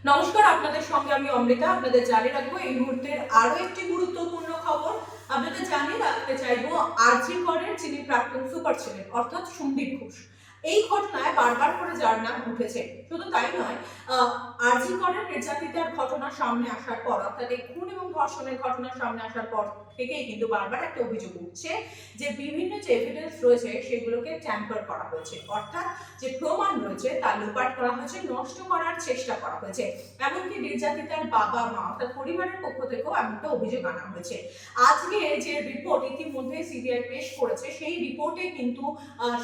নমস্কার, আপনাদের সঙ্গে আমি অমৃতা। আপনাদের জানিয়ে রাখবো এই মুহূর্তের আরো একটি গুরুত্বপূর্ণ খবর। আপনাদের জানিয়ে রাখতে চাইবো আরজি করের যিনি প্রাক্তন সুপার ছিলেন অর্থাৎ সন্দীপ ঘোষ, এই ঘটনায় বারবার করে যার নাম উঠেছে। শুধু তাই নয়, আরজি করের নির্যাতিতার ঘটনা সামনে আসার পর অর্থাৎ এই খুন এবং ধর্ষণের ঘটনা সামনে আসার পর থেকেই কিন্তু বারবার একটা অভিযোগ উঠছে যে বিভিন্ন যে এভিডেন্স রয়েছে সেগুলোকে ট্যাম্পার করা হয়েছে, অর্থাৎ যে প্রমাণ রয়েছে তা লোপাট করা হয়েছে, নষ্ট করার চেষ্টা করা হয়েছে। এমনকি নির্যাতিতার বাবা মা অর্থাৎ পরিবারের পক্ষ থেকেও এমনটা অভিযোগ আনা হয়েছে। আজকে যে রিপোর্ট ইতিমধ্যে সিবিআই পেশ করেছে সেই রিপোর্টে কিন্তু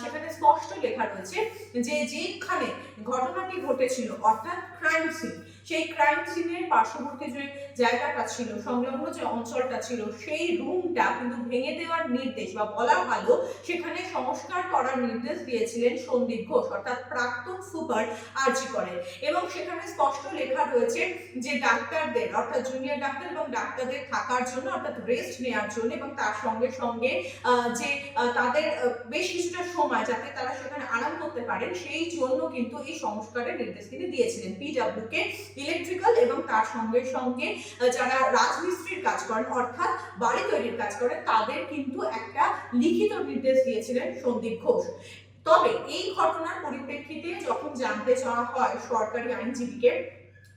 সেখানে স্পষ্ট লেখা রয়েছে যে যেখানে ঘটনাটি ঘটেছিল অর্থাৎ ক্রাইম সিন, সেই ক্রাইম সিনের পার্শ্ববর্তী যে জায়গাটা ছিল, সংলগ্ন যে অঞ্চলটা ছিল, সেই রুমটা কিন্তু ভেঙে দেওয়ার নির্দেশ বা বলা ভালো সেখানে সংস্কার করার নির্দেশ দিয়েছিলেন সন্দীপ ঘোষ অর্থাৎ প্রাক্তন সুপার আরজি করেন। এবং সেখানে স্পষ্ট লেখা রয়েছে যে ডাক্তারদের অর্থাৎ জুনিয়র ডাক্তার এবং ডাক্তারদের থাকার জন্য অর্থাৎ রেস্ট নেওয়ার জন্য এবং তার সঙ্গে সঙ্গে যে তাদের বেশ কিছুটা সময় যাতে তারা সেখানে আরাম করতে পারেন সেই জন্য কিন্তু এই সংস্কারের নির্দেশ তিনি দিয়েছিলেন। পিডব্লিউ কে ইলেকট্রিক্যাল এবং তার সঙ্গে সঙ্গে যারা রাজমিস্ত্রির কাজ করেন অর্থাৎ বাড়ি তৈরির কাজ করেন তাদের কিন্তু একটা লিখিত নির্দেশ দিয়েছিলেন সন্দীপ ঘোষ। তবে এই ঘটনার পরিপ্রেক্ষিতে যখন জানতে চাওয়া হয় সরকারি আইনজীবীকে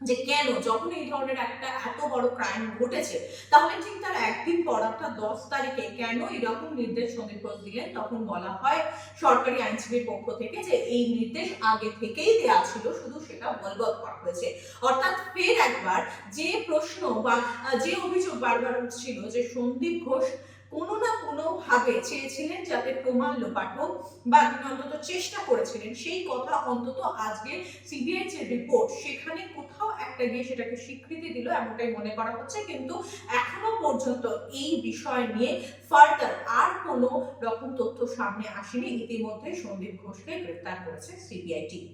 যে কেন যখন এই ধরনের একটা এত বড় ক্রাইম ঘটেছে তাহলে ঠিক তার একদিন পর অর্থাৎ 10 তারিখে কেন এরকম নির্দেশ সন্দীপ ঘোষ দিলেন, তখন বলা হয় সরকারি আইনজীবীর পক্ষ থেকে যে এই নির্দেশ আগে থেকেই দেওয়া ছিল, শুধু সেটা বলবৎ করা হয়েছে। অর্থাৎ ফের একবার যে প্রশ্ন বা যে অভিযোগ বারবার উঠছিল যে সন্দীপ ঘোষ কোনো না কোনো ভাবে চেয়েছিলেন যাতে প্রমাণ লোপাট হোক বা তিনি অন্তত চেষ্টা করেছিলেন, সেই কথা অন্তত আজকে সিবিআই যে রিপোর্ট সেখানে কোথাও একটা গিয়ে সেটাকে স্বীকৃতি দিল এমনটাই মনে করা হচ্ছে। কিন্তু এখনো পর্যন্ত এই বিষয় নিয়ে ফার্দার আর কোনো রকম তথ্য সামনে আসেনি। ইতিমধ্যে সন্দীপ ঘোষকে গ্রেফতার করেছে সিবিআই টিম।